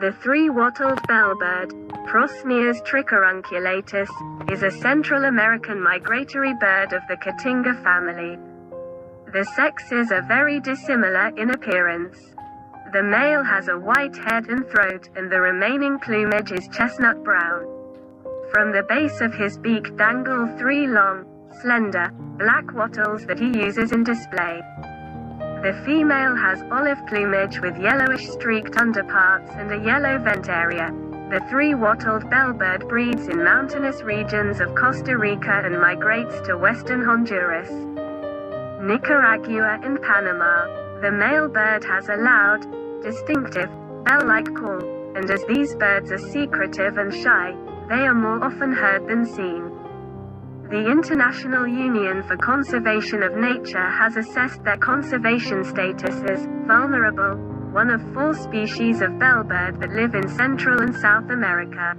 The three-wattled bellbird, Procnias tricarunculatus, is a Central American migratory bird of the cotinga family. The sexes are very dissimilar in appearance. The male has a white head and throat, and the remaining plumage is chestnut-brown. From the base of his beak dangle three long, slender, black wattles that he uses in display. The female has olive plumage with yellowish streaked underparts and a yellow vent area. The three-wattled bellbird breeds in mountainous regions of Costa Rica and migrates to western Honduras, Nicaragua and Panama. The male bird has a loud, distinctive, bell-like call, and as these birds are secretive and shy, they are more often heard than seen. The International Union for Conservation of Nature has assessed their conservation status as vulnerable, one of 4 species of bellbird that live in Central and South America.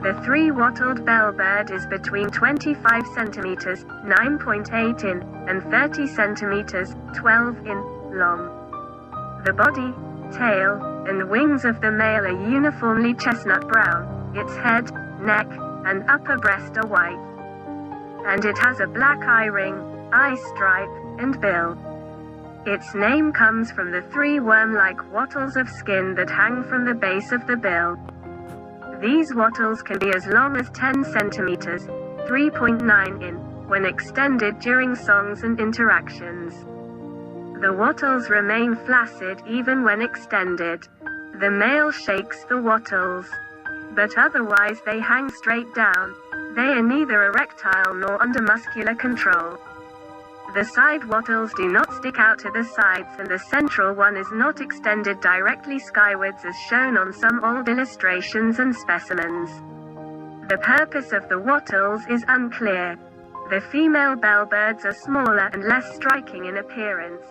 The three-wattled bellbird is between 25 centimeters (9.8 in) and 30 centimeters (12 in) long. The body, tail, and wings of the male are uniformly chestnut-brown. Its head, neck, and upper breast are white, and it has a black eye ring, eye stripe, and bill. Its name comes from the 3 worm-like wattles of skin that hang from the base of the bill. These wattles can be as long as 10 centimeters, 3.9 in, when extended during songs and interactions. The wattles remain flaccid even when extended. The male shakes the wattles, but otherwise they hang straight down. They are neither erectile nor under muscular control. The side wattles do not stick out to the sides, and the central one is not extended directly skywards as shown on some old illustrations and specimens. The purpose of the wattles is unclear. The female bellbirds are smaller and less striking in appearance,